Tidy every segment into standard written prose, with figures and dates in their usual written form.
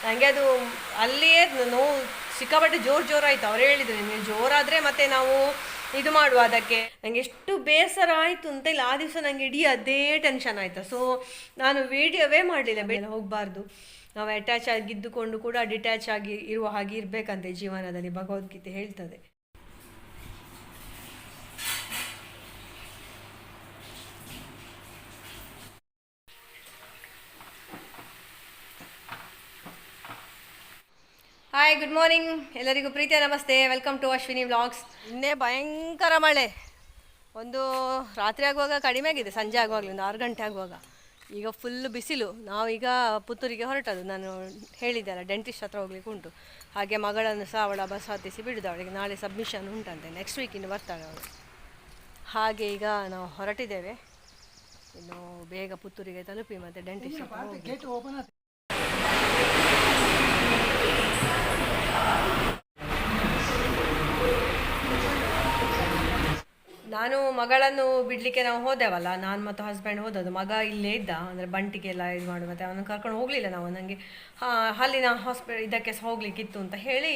ನನಗೆ ಅದು ಅಲ್ಲಿಯೇ ನೋವು ಸಿಕ್ಕಾಪಟ್ಟೆ ಜೋರಾಯಿತು. ಅವ್ರು ಹೇಳಿದ್ರು ನಿಮಗೆ ಜೋರಾದರೆ ಮತ್ತೆ ನಾವು ಇದು ಮಾಡುವ ಅದಕ್ಕೆ. ನನಗೆ ಎಷ್ಟು ಬೇಸರ ಆಯಿತು ಅಂತ ಇಲ್ಲ, ಆ ದಿವಸ ನನಗೆ ಇಡೀ ಅದೇ ಟೆನ್ಷನ್ ಆಯಿತು. ಸೊ ನಾನು ವಿಡಿಯೋವೇ ಮಾಡಲಿಲ್ಲ, ಬೇರೆ ಹೋಗಬಾರ್ದು, ನಾವು ಅಟ್ಯಾಚ್ ಆಗಿದ್ದುಕೊಂಡು ಕೂಡ ಡಿಟ್ಯಾಚ್ ಆಗಿ ಇರುವ ಹಾಗೆ ಇರಬೇಕಂತೆ ಜೀವನದಲ್ಲಿ, ಭಗವದ್ಗೀತೆ ಹೇಳ್ತದೆ. ಹಾಯ್, ಗುಡ್ ಮಾರ್ನಿಂಗ್ ಎಲ್ಲರಿಗೂ, ಪ್ರೀತಿಯ ನಮಸ್ತೆ. Welcome to Ashwini vlogs. ಇನ್ನೇ ಭಯಂಕರ ಮಳೆ. ಒಂದು ರಾತ್ರಿ ಆಗುವಾಗ ಕಡಿಮೆ ಆಗಿದೆ, ಸಂಜೆ ಆಗುವಾಗಲೇ ಒಂದು 6 ಗಂಟೆ ಆಗುವಾಗ. ಈಗ ಫುಲ್ ಬಿಸಿಲು. ನಾವೀಗ ಪುತ್ತೂರಿಗೆ ಹೊರಟದು. ನಾನು ಹೇಳಿದ್ದೆಲ್ಲ ಡೆಂಟಿಸ್ಟ್ ಹತ್ರ ಹೋಗ್ಲಿಕ್ಕೆ ಉಂಟು. ಹಾಗೆ ಮಗಳನ್ನು ಸಹ ಅವಳ ಬಸ್ ಹತ್ತಿಸಿ ಬಿಡುದು. ಅವಳಿಗೆ ನಾಳೆ ಸಬ್ಮಿಷನ್ ಉಂಟಂತೆ, ನೆಕ್ಸ್ಟ್ ವೀಕ್ ಇನ್ನು ಬರ್ತಾಳೆ ಅವಳು. ಹಾಗೆ ಈಗ ನಾವು ಹೊರಟಿದ್ದೇವೆ. ಇನ್ನು ಬೇಗ ಪುತ್ತೂರಿಗೆ ತಲುಪಿ ಮತ್ತೆ ಡೆಂಟಿಸ್ಟ್ ಹತ್ರ ಹೋಗಿ. ನಾನು ಮಗಳನ್ನು ಬಿಡಲಿಕ್ಕೆ ನಾವು ಹೋದೆವಲ್ಲ, ನಾನು ಮತ್ತು ಹಸ್ಬೆಂಡ್ ಹೋದದ್ದು. ಮಗ ಇಲ್ಲೇ ಇದ್ದ, ಅಂದರೆ ಬಂಟಿಗೆಲ್ಲ ಇದು ಮಾಡಿ, ಮತ್ತು ಅವನು ಕರ್ಕೊಂಡು ಹೋಗಲಿಲ್ಲ ನಾವು. ನನಗೆ ಅಲ್ಲಿನ ಇದಕ್ಕೆ ಹೋಗ್ಲಿಕ್ಕಿತ್ತು ಅಂತ ಹೇಳಿ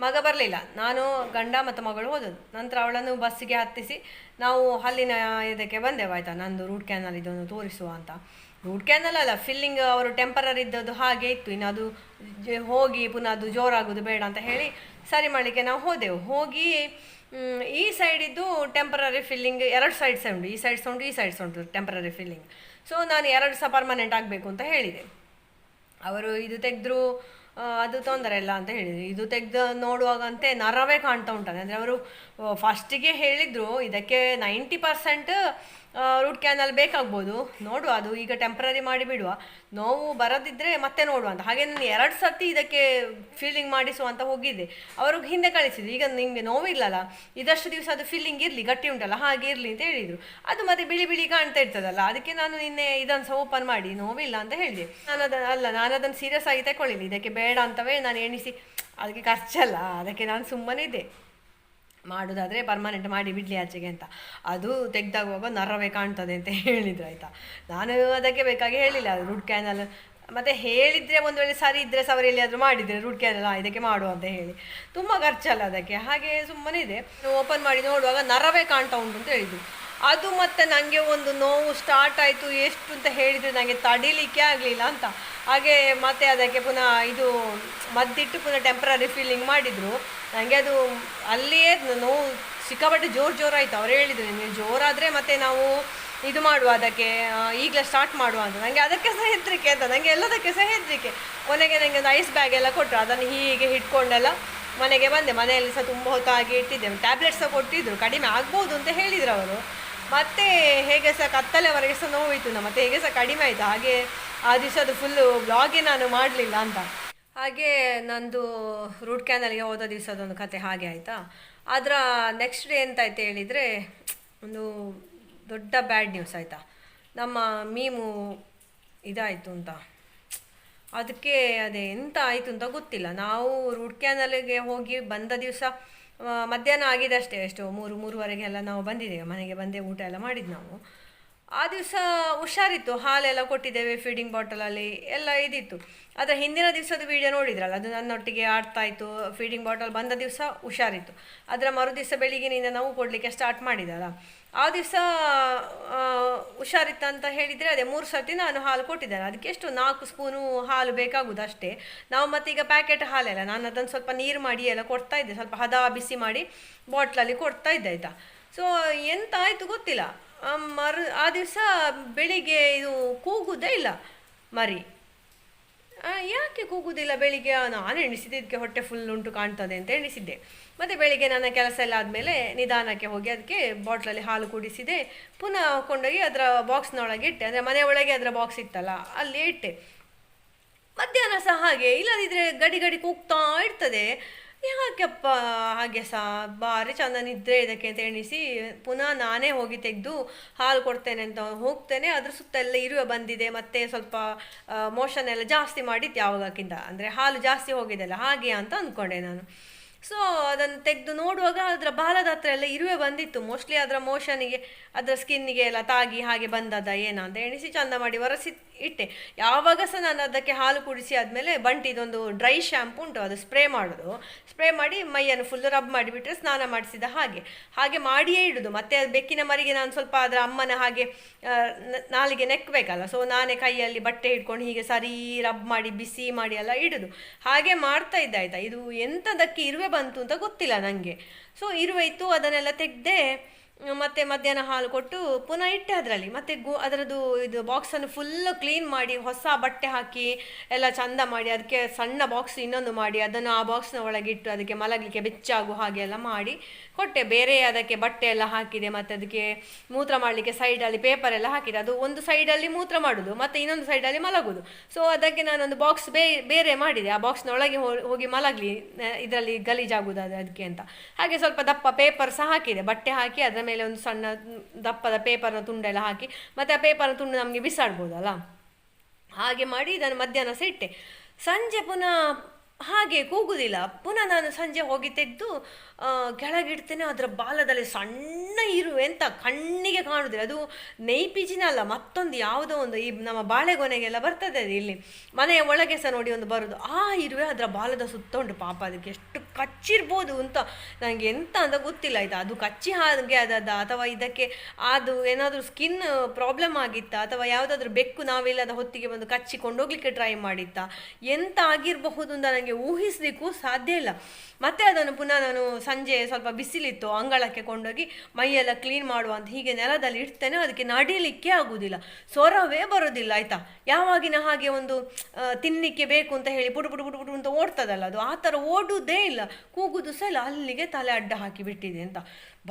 ಮಗ ಬರಲಿಲ್ಲ. ನಾನು ಗಂಡ ಮತ್ತು ಮಗಳು ಹೋದದ್ದು. ನಂತರ ಅವಳನ್ನು ಬಸ್ಸಿಗೆ ಹತ್ತಿಸಿ ನಾವು ಅಲ್ಲಿನ ಇದಕ್ಕೆ ಬಂದೆವು, ಆಯಿತಾ. ನಂದು ರೂಟ್ ಕ್ಯಾನಲ್ ಇದನ್ನು ತೋರಿಸುವ ಅಂತ. ರೂಟ್ ಕ್ಯಾನಲ್ ಅಲ್ಲ, ಫಿಲ್ಲಿಂಗ್ ಅವರು ಟೆಂಪರರಿ ಇದ್ದದ್ದು ಹಾಗೆ ಇತ್ತು. ಇನ್ನು ಅದು ಹೋಗಿ ಪುನಃ ಅದು ಜೋರಾಗೋದು ಬೇಡ ಅಂತ ಹೇಳಿ ಸರಿ ಮಾಡಲಿಕ್ಕೆ ನಾವು ಹೋದೆವು. ಹೋಗಿ ಈ ಸೈಡಿದ್ದು ಟೆಂಪರರಿ ಫಿಲ್ಲಿಂಗ್ 2 ಸೈಡ್ಸ್ ಉಂಟು, ಈ ಸೈಡ್ಸ್ ಉಂಟು, ಈ ಸೈಡ್ಸ್ ಉಂಟು ಟೆಂಪರರಿ ಫಿಲ್ಲಿಂಗ್. ಸೊ ನಾನು 2 ಸಹ ಪರ್ಮನೆಂಟ್ ಆಗಬೇಕು ಅಂತ ಹೇಳಿದೆ. ಅವರು ಇದು ತೆಗೆದ್ರು ಅದು ತೊಂದರೆ ಇಲ್ಲ ಅಂತ ಹೇಳಿದರು. ಇದು ತೆಗೆದು ನೋಡುವಾಗಂತೆ ನರವೇ ಕಾಣ್ತಾ ಉಂಟಂತೆ. ಅಂದರೆ ಅವರು ಫಸ್ಟಿಗೆ ಹೇಳಿದರು ಇದಕ್ಕೆ 90% ರೂಟ್ ಕ್ಯಾನಲ್ ಬೇಕಾಗ್ಬೋದು, ನೋಡುವ, ಅದು ಈಗ ಟೆಂಪ್ರರಿ ಮಾಡಿ ಬಿಡುವ, ನೋವು ಬರದಿದ್ದರೆ ಮತ್ತೆ ನೋಡುವ ಅಂತ. ಹಾಗೆ ನಾನು 2 ಸರ್ತಿ ಇದಕ್ಕೆ ಫೀಲಿಂಗ್ ಮಾಡಿಸುವ ಅಂತ ಹೋಗಿದ್ದೆ. ಅವರು ಹಿಂದೆ ಕಳಿಸಿದ್ರು, ಈಗ ನಿಮಗೆ ನೋವಿಲ್ಲಲ್ಲ, ಇದಷ್ಟು ದಿವಸ ಅದು ಫೀಲಿಂಗ್ ಇರಲಿ, ಗಟ್ಟಿ ಉಂಟಲ್ಲ ಹಾಗೆ ಇರಲಿ ಅಂತ ಹೇಳಿದರು. ಅದು ಮತ್ತೆ ಬಿಳಿ ಬಿಳಿ ಕಾಣ್ತಾ ಇರ್ತದಲ್ಲ, ಅದಕ್ಕೆ ನಾನು ನಿನ್ನೆ ಇದನ್ನು ಸಹ ಓಪನ್ ಮಾಡಿ ನೋವಿಲ್ಲ ಅಂತ ಹೇಳಿದೆ. ನಾನು ಅದನ್ನು ಸೀರಿಯಸ್ ಆಗಿ ತಗೊಳ್ಳಿಲ್ಲ, ಇದಕ್ಕೆ ಬೇಡ ಅಂತವೇ ನಾನು ಎಣಿಸಿ, ಅದಕ್ಕೆ ಖರ್ಚಲ್ಲ, ಅದಕ್ಕೆ ನಾನು ಸುಮ್ಮನೆ ಇದ್ದೆ. ಮಾಡೋದಾದರೆ ಪರ್ಮನೆಂಟ್ ಮಾಡಿ ಬಿಡಲಿ ಆಚೆಗೆ ಅಂತ. ಅದು ತೆಗೆದಾಗುವಾಗ ನರವೇ ಕಾಣ್ತದೆ ಅಂತ ಹೇಳಿದ್ರು, ಆಯಿತಾ. ನಾನು ಅದಕ್ಕೆ ಬೇಕಾಗಿ ಹೇಳಿಲ್ಲ ಅದು ರೂಟ್ ಕ್ಯಾನಲ್. ಮತ್ತು ಹೇಳಿದರೆ ಒಂದು ವೇಳೆ ಸರಿ ಇದ್ದರೆ ಸವರಿ ಎಲ್ಲಿಯಾದರೂ ಮಾಡಿದರೆ ರೂಟ್ ಕ್ಯಾನಲ್ ಇದಕ್ಕೆ ಮಾಡುವ ಅಂತ ಹೇಳಿ, ತುಂಬ ಖರ್ಚಲ್ಲ ಅದಕ್ಕೆ. ಹಾಗೆ ಸುಮ್ಮನೆ ಇದೆ. ಓಪನ್ ಮಾಡಿ ನೋಡುವಾಗ ನರವೇ ಕಾಣ್ತಾ ಉಂಟು ಅಂತ ಹೇಳಿದ್ರು. ಅದು ಮತ್ತು ನನಗೆ ಒಂದು ನೋವು ಸ್ಟಾರ್ಟ್ ಆಯಿತು. ಎಷ್ಟು ಅಂತ ಹೇಳಿದರೆ ನನಗೆ ತಡಿಲಿಕ್ಕೆ ಆಗಲಿಲ್ಲ ಅಂತ. ಹಾಗೆ ಮತ್ತೆ ಅದಕ್ಕೆ ಪುನಃ ಇದು ಮದ್ದಿಟ್ಟು ಪುನಃ ಟೆಂಪ್ರರಿ ಫೀಲಿಂಗ್ ಮಾಡಿದರು. ನನಗೆ ಅದು ಅಲ್ಲಿಯೇ ನೋವು ಸಿಕ್ಕಾಪಟ್ಟೆ ಜೋರಾಯಿತು. ಅವ್ರು ಹೇಳಿದರು ನಿಮಗೆ ಜೋರಾದರೆ ಮತ್ತೆ ನಾವು ಇದು ಮಾಡುವ ಅದಕ್ಕೆ, ಈಗಲೇ ಸ್ಟಾರ್ಟ್ ಮಾಡುವ ಅಂತ. ನನಗೆ ಅದಕ್ಕೆ ಸಹ ಹೆದರಿಕೆ ಅಂತ, ನನಗೆ ಎಲ್ಲದಕ್ಕೆ ಸಹ ಹೆದರಿಕೆ. ಕೊನೆಗೆ ನನಗೆ ಒಂದು ಐಸ್ ಬ್ಯಾಗ್ ಎಲ್ಲ ಕೊಟ್ಟರು, ಅದನ್ನು ಹೀಗೆ ಇಟ್ಕೊಂಡೆಲ್ಲ ಮನೆಗೆ ಬಂದೆ. ಮನೆಯಲ್ಲಿ ಸಹ ತುಂಬ ಹೊತ್ತಾಗಿ ಇಟ್ಟಿದ್ದೆ. ಟ್ಯಾಬ್ಲೆಟ್ಸ್ ಸಹ ಕೊಟ್ಟಿದ್ದರು, ಕಡಿಮೆ ಆಗ್ಬೋದು ಅಂತ ಹೇಳಿದರು ಅವರು. ಮತ್ತು ಹೇಗೆ ಸಹ ಕತ್ತಲೆವರೆಗೆ ಸಹ ನೋವಿತ್ತು, ಮತ್ತು ಹೇಗೆ ಸಹ ಕಡಿಮೆ ಆಯಿತು. ಹಾಗೆ ಆ ದಿವಸ ಅದು ಫುಲ್ಲು ಬ್ಲಾಗೇ ನಾನು ಮಾಡಲಿಲ್ಲ ಅಂತ. ಹಾಗೆ ನಂದು ರೂಟ್ ಕ್ಯಾನಲ್ಗೆ ಹೋದ ದಿವಸದೊಂದು ಕತೆ ಹಾಗೆ ಆಯಿತಾ. ಅದರ ನೆಕ್ಸ್ಟ್ ಡೇ ಎಂತಾಯ್ತು ಹೇಳಿದರೆ, ಒಂದು ದೊಡ್ಡ ಬ್ಯಾಡ್ ನ್ಯೂಸ್ ಆಯಿತಾ. ನಮ್ಮ ಮೀಮು ಇದಾಯಿತು ಅಂತ. ಅದಕ್ಕೆ ಅದೇ ಎಂತ ಆಯಿತು ಅಂತ ಗೊತ್ತಿಲ್ಲ. ನಾವು ರೂಟ್ ಕ್ಯಾನಲ್ಗೆ ಹೋಗಿ ಬಂದ ದಿವಸ ಮಧ್ಯಾಹ್ನ ಆಗಿದೆ ಅಷ್ಟೇ, ಎಷ್ಟು 3-3:30 ನಾವು ಬಂದಿದ್ದೇವೆ ಮನೆಗೆ. ಬಂದೆ ಊಟ ಎಲ್ಲ ಮಾಡಿದ್ದು ನಾವು. ಆ ದಿವಸ ಹುಷಾರಿತ್ತು, ಹಾಲೆಲ್ಲ ಕೊಟ್ಟಿದ್ದೇವೆ ಫೀಡಿಂಗ್ ಬಾಟಲಲ್ಲಿ ಎಲ್ಲ ಇದಿತ್ತು. ಅದರ ಹಿಂದಿನ ದಿವಸದ ವೀಡಿಯೋ ನೋಡಿದ್ರಲ್ಲ, ಅದು ನನ್ನೊಟ್ಟಿಗೆ ಆಡ್ತಾಯಿತ್ತು. ಫೀಡಿಂಗ್ ಬಾಟಲ್ ಬಂದ ದಿವಸ ಹುಷಾರಿತ್ತು. ಅದರ ಮರು ದಿವಸ ಬೆಳಿಗ್ಗೆನಿಂದ ನಾವು ಕೊಡಲಿಕ್ಕೆ ಸ್ಟಾರ್ಟ್ ಮಾಡಿದಲ್ಲ, ಆ ದಿವಸ ಹುಷಾರಿತ್ತು ಅಂತ ಹೇಳಿದರೆ ಅದೇ 3 ಸರ್ತಿ ನಾನು ಹಾಲು ಕೊಟ್ಟಿದ್ದೇನೆ. ಅದಕ್ಕೆ ಎಷ್ಟು 4 ಸ್ಪೂನು ಹಾಲು ಬೇಕಾಗುವುದು ಅಷ್ಟೇ. ನಾವು ಮತ್ತೀಗ ಪ್ಯಾಕೆಟ್ ಹಾಲೆಲ್ಲ ನಾನು ಅದನ್ನು ಸ್ವಲ್ಪ ನೀರು ಮಾಡಿ ಎಲ್ಲ ಕೊಡ್ತಾ ಇದ್ದೆ, ಸ್ವಲ್ಪ ಹದ ಬಿಸಿ ಮಾಡಿ ಬಾಟ್ಲಲ್ಲಿ ಕೊಡ್ತಾ ಇದ್ದೆ, ಆಯಿತಾ. ಸೊ ಎಂತ ಆಯಿತು ಗೊತ್ತಿಲ್ಲ, ಆ ದಿವಸ ಬೆಳಿಗ್ಗೆ ಇದು ಕೂಗುವುದೇ ಇಲ್ಲ ಮರಿ. ಯಾಕೆ ಕೂಗುವುದಿಲ್ಲ ಬೆಳಿಗ್ಗೆ? ನಾನು ಎಣಿಸಿದ್ದೆ ಇದಕ್ಕೆ ಹೊಟ್ಟೆ ಫುಲ್ ಉಂಟು ಕಾಣ್ತದೆ ಅಂತ ಎಣಿಸಿದ್ದೆ. ಮತ್ತು ಬೆಳಿಗ್ಗೆ ನನ್ನ ಕೆಲಸ ಎಲ್ಲ ಆದಮೇಲೆ ನಿಧಾನಕ್ಕೆ ಹೋಗಿ ಅದಕ್ಕೆ ಬಾಟ್ಲಲ್ಲಿ ಹಾಲು ಕುಡಿಸಿದೆ. ಪುನಃ ಕೊಂಡೋಗಿ ಅದರ ಬಾಕ್ಸ್ನೊಳಗೆ ಇಟ್ಟೆ, ಅಂದರೆ ಮನೆ ಒಳಗೆ ಅದರ ಬಾಕ್ಸ್ ಇತ್ತಲ್ಲ ಅಲ್ಲಿ ಇಟ್ಟೆ. ಮಧ್ಯಾಹ್ನ ಸಹ ಹಾಗೆ, ಇಲ್ಲದಿದ್ದರೆ ಗಡಿ ಗಡಿ ಕೂಗ್ತಾ ಇರ್ತದೆ. ಯಾಕೆಪ್ಪ ಹಾಗೆ ಸಹ ಭಾರಿ ಚಂದ ನಿದ್ರೆ ಇದಕ್ಕೆ ಅಂತ ಎಣಿಸಿ ಪುನಃ ನಾನೇ ಹೋಗಿ ತೆಗೆದು ಹಾಲು ಕೊಡ್ತೇನೆ ಅಂತ ಹೋಗ್ತೇನೆ. ಅದ್ರ ಸುತ್ತ ಎಲ್ಲ ಇರುವೆ ಬಂದಿದೆ, ಮತ್ತು ಸ್ವಲ್ಪ ಮೋಷನ್ ಎಲ್ಲ ಜಾಸ್ತಿ ಮಾಡಿತ್ತು ಯಾವಾಗಕ್ಕಿಂತ, ಅಂದರೆ ಹಾಲು ಜಾಸ್ತಿ ಹೋಗಿದೆಲ್ಲ ಹಾಗೆ ಅಂತ ಅಂದ್ಕೊಂಡೆ ನಾನು. ಸೊ ಅದನ್ನು ತೆಗೆದು ನೋಡುವಾಗ ಅದರ ಬಾಲದ ಹತ್ರ ಎಲ್ಲ ಇರುವೆ ಬಂದಿತ್ತು. ಮೋಸ್ಟ್ಲಿ ಅದರ ಮೋಷನಿಗೆ, ಅದರ ಸ್ಕಿನ್ನಿಗೆ ಎಲ್ಲ ತಾಗಿ ಹಾಗೆ ಬಂದದ ಏನಂತ ಎಣಿಸಿ ಚಂದ ಮಾಡಿ ಒರೆಸಿ ಇಟ್ಟೆ. ಯಾವಾಗ ಸಹ ನಾನು ಅದಕ್ಕೆ ಹಾಲು ಕುಡಿಸಿ ಆದಮೇಲೆ ಬಂಟಿದೊಂದು ಡ್ರೈ ಶ್ಯಾಂಪು ಉಂಟು, ಅದು ಸ್ಪ್ರೇ ಮಾಡೋದು. ಸ್ಪ್ರೇ ಮಾಡಿ ಮೈಯನ್ನು ಫುಲ್ ರಬ್ ಮಾಡಿಬಿಟ್ರೆ ಸ್ನಾನ ಮಾಡಿಸಿದ ಹಾಗೆ ಹಾಗೆ ಮಾಡಿಯೇ ಇಡುದು. ಮತ್ತೆ ಅದು ಬೆಕ್ಕಿನ ಮರಿಗೆ ನಾನು ಸ್ವಲ್ಪ ಅದರ ಅಮ್ಮನ ಹಾಗೆ ನಾಲಿಗೆ ನೆಕ್ಕಬೇಕಲ್ಲ, ಸೊ ನಾನೇ ಕೈಯಲ್ಲಿ ಬಟ್ಟೆ ಹಿಡ್ಕೊಂಡು ಹೀಗೆ ಸರಿ ರಬ್ ಮಾಡಿ ಬಿಸಿ ಮಾಡಿ ಎಲ್ಲ ಇಡುದು. ಹಾಗೆ ಮಾಡ್ತಾ ಇದ್ದೆ ಆಯ್ತಾ. ಇದು ಎಂಥದಕ್ಕೆ ಇರುವೆ ಬಂತು ಅಂತ ಗೊತ್ತಿಲ್ಲ ನನಗೆ. ಸೊ ಇರುವೆ ಇತ್ತು, ಅದನ್ನೆಲ್ಲ ತೆಗೆದೆ. ಮತ್ತೆ ಮಧ್ಯಾಹ್ನ ಹಾಲು ಕೊಟ್ಟು ಪುನಃ ಇಟ್ಟೆ ಅದರಲ್ಲಿ. ಮತ್ತೆ ಅದರದ್ದು ಇದು ಬಾಕ್ಸನ್ನು ಫುಲ್ಲು ಕ್ಲೀನ್ ಮಾಡಿ ಹೊಸ ಬಟ್ಟೆ ಹಾಕಿ ಎಲ್ಲ ಚಂದ ಮಾಡಿ ಅದಕ್ಕೆ ಸಣ್ಣ ಬಾಕ್ಸ್ ಇನ್ನೊಂದು ಮಾಡಿ ಅದನ್ನು ಆ ಬಾಕ್ಸ್ನ ಒಳಗೆ ಇಟ್ಟು ಅದಕ್ಕೆ ಮಲಗಲಿಕ್ಕೆ ಬೆಚ್ಚಾಗು ಹಾಗೆ ಎಲ್ಲ ಮಾಡಿ ಕೊಟ್ಟೆ. ಬೇರೆ ಅದಕ್ಕೆ ಬಟ್ಟೆ ಎಲ್ಲ ಹಾಕಿದೆ. ಮತ್ತು ಅದಕ್ಕೆ ಮೂತ್ರ ಮಾಡಲಿಕ್ಕೆ ಸೈಡಲ್ಲಿ ಪೇಪರ್ ಎಲ್ಲ ಹಾಕಿದೆ. ಅದು ಒಂದು ಸೈಡಲ್ಲಿ ಮೂತ್ರ ಮಾಡೋದು ಮತ್ತು ಇನ್ನೊಂದು ಸೈಡಲ್ಲಿ ಮಲಗೋದು. ಸೊ ಅದಕ್ಕೆ ನಾನೊಂದು ಬಾಕ್ಸ್ ಬೇರೆ ಮಾಡಿದೆ. ಆ ಬಾಕ್ಸ್ನ ಒಳಗೆ ಹೋಗಿ ಮಲಗಲಿ, ಇದರಲ್ಲಿ ಗಲೀಜಾಗುವುದು ಅದಕ್ಕೆ ಅಂತ. ಹಾಗೆ ಸ್ವಲ್ಪ ದಪ್ಪ ಪೇಪರ್ ಸಹ ಹಾಕಿದೆ. ಬಟ್ಟೆ ಹಾಕಿ ಅದರ ಮೇಲೆ ಒಂದು ಸಣ್ಣ ದಪ್ಪದ ಪೇಪರ್ನ ತುಂಡೆಲ್ಲ ಹಾಕಿ, ಮತ್ತು ಆ ಪೇಪರ್ನ ತುಂಡು ನಮಗೆ ಬಿಸಾಡ್ಬೋದಲ್ಲ, ಹಾಗೆ ಮಾಡಿ ಇದನ್ನು ಮಧ್ಯಾಹ್ನ ಸಹ ಇಟ್ಟೆ. ಸಂಜೆ ಪುನಃ ಹಾಗೆ ಕೂಗುದಿಲ್ಲ. ಪುನಃ ನಾನು ಸಂಜೆ ಹೋಗಿ ತೆಗೆದು ಕೆಳಗಿಡ್ತೇನೆ. ಅದರ ಬಾಲದಲ್ಲಿ ಸಣ್ಣ ಇರುವೆ ಅಂತ ಕಣ್ಣಿಗೆ ಕಾಣುದಿಲ್ಲ. ಅದು ನೈಪಿಜಿನ ಅಲ್ಲ, ಮತ್ತೊಂದು ಯಾವುದೋ ಒಂದು ಈ ನಮ್ಮ ಬಾಳೆಗೊನೆಗೆಲ್ಲ ಬರ್ತದೆ ಅದು, ಇಲ್ಲಿ ಮನೆಯ ಒಳಗೆ ಸಹ ನೋಡಿ ಒಂದು ಬರೋದು. ಆ ಇರುವೆ ಅದರ ಬಾಲದ ಸುತ್ತ ಉಂಟು. ಪಾಪ ಅದಕ್ಕೆ ಎಷ್ಟು ಕಚ್ಚಿರ್ಬೋದು ಅಂತ ನನಗೆ ಎಂತ ಅಂತ ಗೊತ್ತಿಲ್ಲ ಆಯ್ತಾ. ಅದು ಕಚ್ಚಿ ಹಾಗೆ ಅದದ ಅಥವಾ ಇದಕ್ಕೆ ಅದು ಏನಾದರೂ ಸ್ಕಿನ್ ಪ್ರಾಬ್ಲಮ್ ಆಗಿತ್ತಾ ಅಥವಾ ಯಾವುದಾದ್ರೂ ಬೆಕ್ಕು ನಾವಿಲ್ಲದ ಹೊತ್ತಿಗೆ ಬಂದು ಕಚ್ಚಿಕೊಂಡು ಹೋಗ್ಲಿಕ್ಕೆ ಟ್ರೈ ಮಾಡಿತ್ತಾ, ಎಂತ ಆಗಿರಬಹುದು ಅಂತ ನನಗೆ ಊಹಿಸ್ಲಿಕ್ಕೂ ಸಾಧ್ಯ ಇಲ್ಲ. ಮತ್ತೆ ಅದನ್ನು ಪುನಃ ನಾನು ಸಂಜೆ ಸ್ವಲ್ಪ ಬಿಸಿಲಿತ್ತು ಅಂಗಳಕ್ಕೆ ಕೊಂಡೋಗಿ ಮೈಯೆಲ್ಲ ಕ್ಲೀನ್ ಮಾಡುವ ಅಂತ ಹೀಗೆ ನೆಲದಲ್ಲಿ ಇಡ್ತೇನೆ. ಅದಕ್ಕೆ ನಡಿಲಿಕ್ಕೆ ಆಗುದಿಲ್ಲ, ಸ್ವರವೇ ಬರೋದಿಲ್ಲ ಆಯ್ತಾ. ಯಾವಾಗಿನ ಹಾಗೆ ಒಂದು ತಿನ್ನಲಿಕ್ಕೆ ಬೇಕು ಅಂತ ಹೇಳಿ ಪುಟು ಪುಟು ಪುಟು ಪುಟು ಅಂತ ಓಡ್ತದಲ್ಲ, ಅದು ಆ ಥರ ಓಡುವುದೇ ಇಲ್ಲ, ಕೂಗುದು ಸಹ ಇಲ್ಲ. ಅಲ್ಲಿಗೆ ತಲೆ ಅಡ್ಡ ಹಾಕಿ ಬಿಟ್ಟಿದೆ ಅಂತ.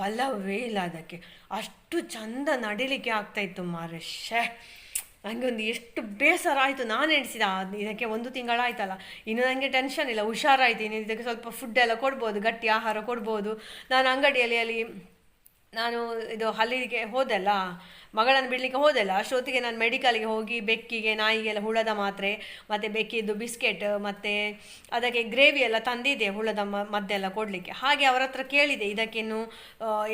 ಬಲವೇ ಇಲ್ಲ ಅದಕ್ಕೆ. ಅಷ್ಟು ಚಂದ ನಡಿಲಿಕ್ಕೆ ಆಗ್ತಾ ಇತ್ತು ಮಾರೆ. ನನಗೆ ಒಂದು ಎಷ್ಟು ಬೇಸರ ಆಯಿತು. ನಾನು ಎಣಿಸಿದ ಇದಕ್ಕೆ 1 ತಿಂಗಳಾಯ್ತಲ್ಲ, ಇನ್ನು ನನಗೆ ಟೆನ್ಷನ್ ಇಲ್ಲ, ಹುಷಾರಾಯ್ತು, ಇನ್ನು ಇದಕ್ಕೆ ಸ್ವಲ್ಪ ಫುಡ್ ಎಲ್ಲ ಕೊಡ್ಬೋದು, ಗಟ್ಟಿ ಆಹಾರ ಕೊಡ್ಬೋದು. ನಾನು ಅಂಗಡಿಯಲ್ಲಿ ನಾನು ಇದು ಹಲ್ಲಿಗೆ ಹೋದೆಲ್ಲ, ಮಗಳನ್ನು ಬಿಡಲಿಕ್ಕೆ ಹೋದೆಲ್ಲ, ಅಷ್ಟೊತ್ತಿಗೆ ನಾನು ಮೆಡಿಕಲ್ಗೆ ಹೋಗಿ ಬೆಕ್ಕಿಗೆ ನಾಯಿಗೆಲ್ಲ ಹುಳದ ಮಾತ್ರೆ ಮತ್ತು ಬೆಕ್ಕಿದ್ದು ಬಿಸ್ಕೆಟ್ ಮತ್ತು ಅದಕ್ಕೆ ಗ್ರೇವಿ ಎಲ್ಲ ತಂದಿದ್ದೆ, ಹುಳದ ಮದ್ದೆಲ್ಲ ಕೊಡಲಿಕ್ಕೆ. ಹಾಗೆ ಅವರ ಹತ್ರ ಕೇಳಿದೆ ಇದಕ್ಕಿನ್ನು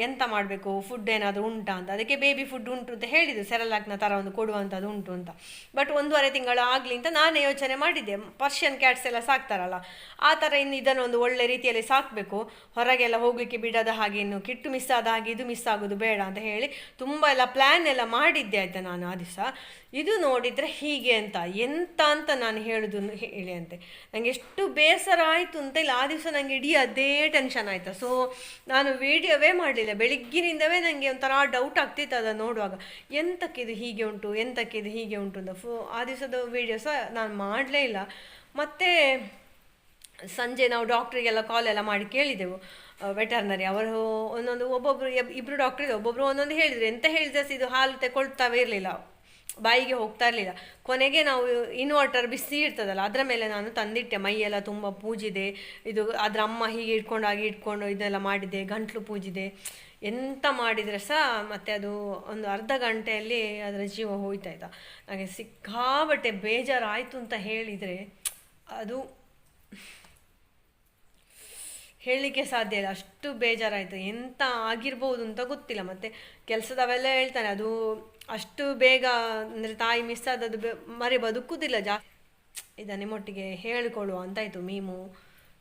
ಎಂತ ಮಾಡಬೇಕು, ಫುಡ್ ಏನಾದರೂ ಉಂಟಾ ಅಂತ. ಅದಕ್ಕೆ ಬೇಬಿ ಫುಡ್ ಉಂಟು ಅಂತ ಹೇಳಿದ್ದು, ಸೆರಲಾಕ್ನ ಥರ ಒಂದು ಕೊಡುವಂಥದ್ದು ಉಂಟು ಅಂತ. ಬಟ್ 1.5 ತಿಂಗಳು ಆಗಲಿ ಅಂತ ನಾನೇ ಯೋಚನೆ ಮಾಡಿದ್ದೆ. ಪರ್ಷಿಯನ್ ಕ್ಯಾಟ್ಸ್ ಎಲ್ಲ ಸಾಕ್ತಾರಲ್ಲ ಆ ಥರ ಇನ್ನು ಇದನ್ನೊಂದು ಒಳ್ಳೆ ರೀತಿಯಲ್ಲಿ ಸಾಕಬೇಕು, ಹೊರಗೆಲ್ಲ ಹೋಗಲಿಕ್ಕೆ ಬಿಡೋದ ಹಾಗೆ, ಇನ್ನು ಕಿಟ್ಟು ಮಿಸ್ ಆದ ಹಾಗೆ ಇದು ಮಿಸ್ ಆಗೋದು ಬೇಡ ಅಂತ ಹೇಳಿ ತುಂಬ ಎಲ್ಲ ಪ್ಲ್ಯಾನ್ ಎಲ್ಲ ಮಾಡಿದ್ದೆ ಆಯಿತಾ. ನಾನು ಆ ದಿವಸ ಇದು ನೋಡಿದರೆ ಹೀಗೆ ಅಂತ ಎಂತ ಅಂತ ನಾನು ಹೇಳೋದು ಹೇಳಿ ಅಂತೆ. ನನಗೆ ಎಷ್ಟು ಬೇಸರ ಆಯಿತು ಅಂತ ಇಲ್ಲ. ಆ ದಿವಸ ನನಗೆ ಇಡೀ ಅದೇ ಟೆನ್ಷನ್ ಆಯಿತಾ. ಸೊ ನಾನು ವೀಡಿಯೋವೇ ಮಾಡಲಿಲ್ಲ. ಬೆಳಿಗ್ಗಿನಿಂದವೇ ನನಗೆ ಒಂಥರ ಡೌಟ್ ಆಗ್ತಿತ್ತು ಅದನ್ನು ನೋಡುವಾಗ, ಎಂತಕ್ಕಿದು ಹೀಗೆ ಉಂಟು, ಎಂತಕ್ಕಿದು ಹೀಗೆ ಉಂಟು ಅಂತ. ಆ ದಿವಸದ ವೀಡಿಯೋ ಸಹ ನಾನು ಮಾಡಲೇ ಇಲ್ಲ. ಮತ್ತು ಸಂಜೆ ನಾವು ಡಾಕ್ಟ್ರಿಗೆಲ್ಲ ಕಾಲ್ ಎಲ್ಲ ಮಾಡಿ ಕೇಳಿದೆವು, ವೆಟರ್ನರಿ ಅವರು ಒಬ್ಬೊಬ್ಬರು 2 ಡಾಕ್ಟ್ರ್ ಇದೆ, ಒಬ್ಬೊಬ್ಬರು ಒಂದೊಂದು ಹೇಳಿದರು. ಎಂತ ಹೇಳಿದ್ರೆ ಇದು ಹಾಲು ತಗೊಳ್ತಾವೇ ಇರಲಿಲ್ಲ, ಬಾಯಿಗೆ ಹೋಗ್ತಾ ಇರಲಿಲ್ಲ. ಕೊನೆಗೆ ನಾವು ಇನ್ವರ್ಟರ್ ಬಿಸಿ ಇರ್ತದಲ್ಲ ಅದರ ಮೇಲೆ ನಾನು ತಂದಿಟ್ಟೆ. ಮೈಯೆಲ್ಲ ತುಂಬ ಪೂಜಿದೆ, ಇದು ಅದರ ಅಮ್ಮ ಹೀಗೆ ಇಟ್ಕೊಂಡು ಇದೆಲ್ಲ ಮಾಡಿದೆ, ಗಂಟ್ಲು ಪೂಜಿದೆ, ಎಂತ ಮಾಡಿದರೆ ಸಹ ಮತ್ತು ಅದು ಒಂದು ಅರ್ಧ ಗಂಟೆಯಲ್ಲಿ ಅದರ ಜೀವ ಹೋಯ್ತಾಯ್ತಾ. ನನಗೆ ಸಿಕ್ಕಾಬಟ್ಟೆ ಬೇಜಾರಾಯಿತು ಅಂತ ಹೇಳಿದರೆ ಅದು ಹೇಳಲಿಕ್ಕೆ ಸಾಧ್ಯ ಇಲ್ಲ, ಅಷ್ಟು ಬೇಜಾರಾಯಿತು. ಎಂತ ಆಗಿರ್ಬೋದು ಅಂತ ಗೊತ್ತಿಲ್ಲ. ಮತ್ತು ಕೆಲಸದವೆಲ್ಲ ಹೇಳ್ತಾನೆ, ಅದು ಅಷ್ಟು ಬೇಗ ಅಂದರೆ ತಾಯಿ ಮಿಸ್ ಆದದ್ದು ಮರಿ ಬದುಕುವುದಿಲ್ಲ ಇದನ್ನು ನಿಮ್ಮೊಟ್ಟಿಗೆ ಹೇಳಿಕೊಳ್ಳುವ ಅಂತಾಯಿತು. ಮೀಮು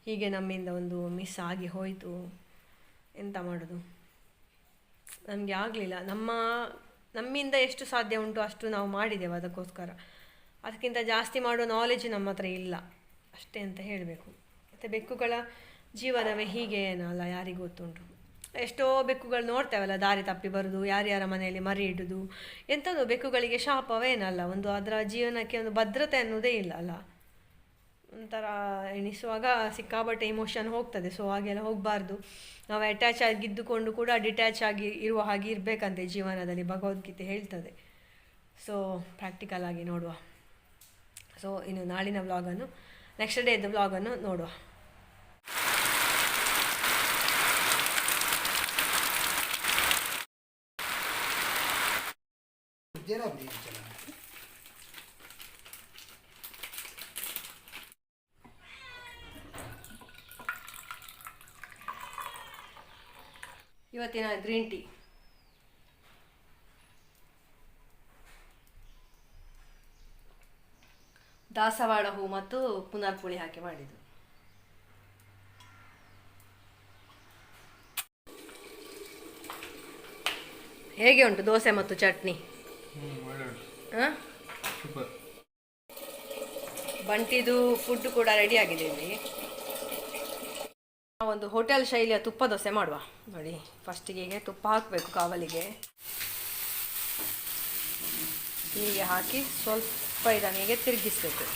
ಹೀಗೆ ನಮ್ಮಿಂದ ಒಂದು ಮಿಸ್ ಆಗಿ ಹೋಯಿತು, ಎಂತ ಮಾಡೋದು, ನಮಗೆ ಆಗಲಿಲ್ಲ. ನಮ್ಮಿಂದ ಎಷ್ಟು ಸಾಧ್ಯ ಉಂಟು ಅಷ್ಟು ನಾವು ಮಾಡಿದೆವು ಅದಕ್ಕೋಸ್ಕರ. ಅದಕ್ಕಿಂತ ಜಾಸ್ತಿ ಮಾಡೋ ನಾಲೆಜ್ ನಮ್ಮ ಹತ್ರ ಇಲ್ಲ ಅಷ್ಟೇ ಅಂತ ಹೇಳಬೇಕು. ಮತ್ತು ಬೆಕ್ಕುಗಳ ಜೀವನವೇ ಹೀಗೆ ಏನಲ್ಲ, ಯಾರಿಗೂ ಗೊತ್ತುಂಟು. ಎಷ್ಟೋ ಬೆಕ್ಕುಗಳು ನೋಡ್ತೇವಲ್ಲ ದಾರಿ ತಪ್ಪಿ ಬರೋದು, ಯಾರ್ಯಾರ ಮನೆಯಲ್ಲಿ ಮರಿ ಇಡೋದು, ಎಂಥದ್ದು ಬೆಕ್ಕುಗಳಿಗೆ ಶಾಪವೇನಲ್ಲ. ಒಂದು ಅದರ ಜೀವನಕ್ಕೆ ಒಂದು ಭದ್ರತೆ ಅನ್ನೋದೇ ಇಲ್ಲ ಅಲ್ಲ. ಒಂಥರ ಎಣಿಸುವಾಗ ಸಿಕ್ಕಾಬಟ್ಟೆ ಇಮೋಷನ್ ಹೋಗ್ತದೆ. ಸೊ ಹಾಗೆಲ್ಲ ಹೋಗಬಾರ್ದು. ನಾವು ಅಟ್ಯಾಚ್ ಆಗಿದ್ದುಕೊಂಡು ಕೂಡ ಡಿಟ್ಯಾಚ್ ಆಗಿ ಇರುವ ಹಾಗೆ ಇರಬೇಕಂತೆ ಜೀವನದಲ್ಲಿ, ಭಗವದ್ಗೀತೆ ಹೇಳ್ತದೆ. ಸೊ ಪ್ರಾಕ್ಟಿಕಲ್ ಆಗಿ ನೋಡುವ. ಸೊ ಇನ್ನು ನಾಳಿನ ವ್ಲಾಗನ್ನು, ನೆಕ್ಸ್ಟ್ ಡೇದು ವ್ಲಾಗನ್ನು ನೋಡುವ. जरा ब्रेक चला ಇವತ್ತಿನ ಗ್ರೀನ್ ಟೀ. ದಾಸವಾಳ ಹೂ ಮತ್ತು ಪುನರ್ಪುಳಿ ಹಾಕಿ ಮಾಡಿದ್ದು. ಹೇಗೆ ಉಂಟು ದೋಸೆ ಮತ್ತು ಚಟ್ನಿ? ಬಂಟಿದು ಫುಡ್ ಕೂಡ ರೆಡಿ ಆಗಿದೆ ಇಲ್ಲಿ. ಒಂದು ಹೋಟೆಲ್ ಶೈಲಿಯ ತುಪ್ಪ ದೋಸೆ ಮಾಡುವ ನೋಡಿ. ಫಸ್ಟಿಗೆ ತುಪ್ಪ ಹಾಕಬೇಕು ಕಾವಲಿಗೆ. ಹೀಗೆ ಹಾಕಿ ಸ್ವಲ್ಪ ಇದನ್ನು ಹೀಗೆ ತಿರುಗಿಸ್ಬೇಕು.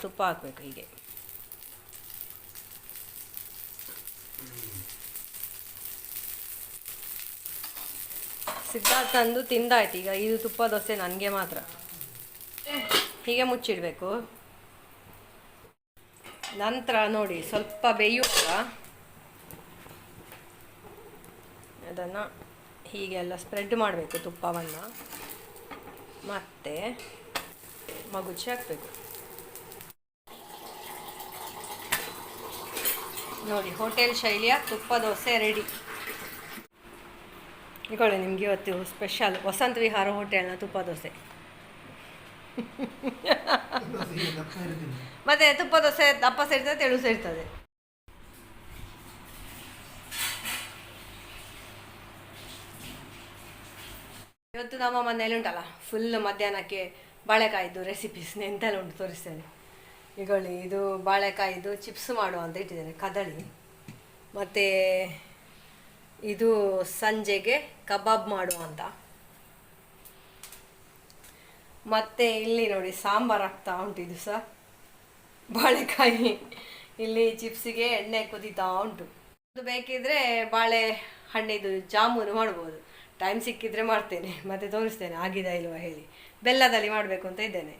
ತುಪ್ಪ ಹಾಕಬೇಕು ಹೀಗೆ. ಸಿದ್ಧಾರ್ಥ ತಂದು ತಿಂದಾಯ್ತು. ಈಗ ಇದು ತುಪ್ಪ ದೋಸೆ ನನಗೆ ಮಾತ್ರ. ಹೀಗೆ ಮುಚ್ಚಿಡಬೇಕು. ನಂತರ ನೋಡಿ ಸ್ವಲ್ಪ ಬೇಯುವಾಗ ಅದನ್ನು ಹೀಗೆಲ್ಲ ಸ್ಪ್ರೆಡ್ ಮಾಡಬೇಕು ತುಪ್ಪವನ್ನು. ಮತ್ತೆ ಮಗುಚಿ ಹಾಕಬೇಕು. ನೋಡಿ ಹೋಟೆಲ್ ಶೈಲಿಯ ತುಪ್ಪ ದೋಸೆ ರೆಡಿ. ಇಕೊಳ್ಳಿ ನಿಮಗೆ ಇವತ್ತು ಸ್ಪೆಷಲ್ ವಸಂತ ವಿಹಾರ ಹೋಟೆಲ್ನ ತುಪ್ಪ ದೋಸೆ. ಮತ್ತೆ ತುಪ್ಪ ದೋಸೆ ದಪ್ಪ ಸೇರ್ತದೆ, ತೆಳು ಸೇರ್ತದೆ. ಇವತ್ತು ನಮ್ಮ ಮನೆಯಲ್ಲಿ ಉಂಟಲ್ಲ ಫುಲ್ ಮಧ್ಯಾಹ್ನಕ್ಕೆ ಬಾಳೆಕಾಯಿದ್ದು ರೆಸಿಪೀಸ್ ಎಂತೆಲ್ಲ ಉಂಟು ತೋರಿಸ್ತೇನೆ. ಇಗೊಳ್ಳಿ, ಇದು ಬಾಳೆಕಾಯಿದು ಚಿಪ್ಸ್ ಮಾಡುವ ಅಂತ ಇಟ್ಟಿದ್ದೇನೆ, ಕದಳಿ. ಮತ್ತು ಇದು ಸಂಜೆಗೆ ಕಬಾಬ್ ಮಾಡುವ ಅಂತ. ಮತ್ತು ಇಲ್ಲಿ ನೋಡಿ ಸಾಂಬಾರು ಆಗ್ತಾ ಉಂಟು. ಇದು ಸಹ ಬಾಳೆಕಾಯಿ. ಇಲ್ಲಿ ಚಿಪ್ಸಿಗೆ ಎಣ್ಣೆ ಕುದೀತಾ ಉಂಟು. ಅದು ಬೇಕಿದ್ರೆ ಬಾಳೆ ಹಣ್ಣಿದು ಜಾಮೂನು ಮಾಡ್ಬೋದು. ಟೈಮ್ ಸಿಕ್ಕಿದ್ರೆ ಮಾಡ್ತೇನೆ, ಮತ್ತೆ ತೋರಿಸ್ತೇನೆ ಆಗಿದಾ ಇಲ್ವಾ ಹೇಳಿ. ಬೆಲ್ಲದಲ್ಲಿ ಮಾಡಬೇಕು ಅಂತ ಇದ್ದೇನೆ.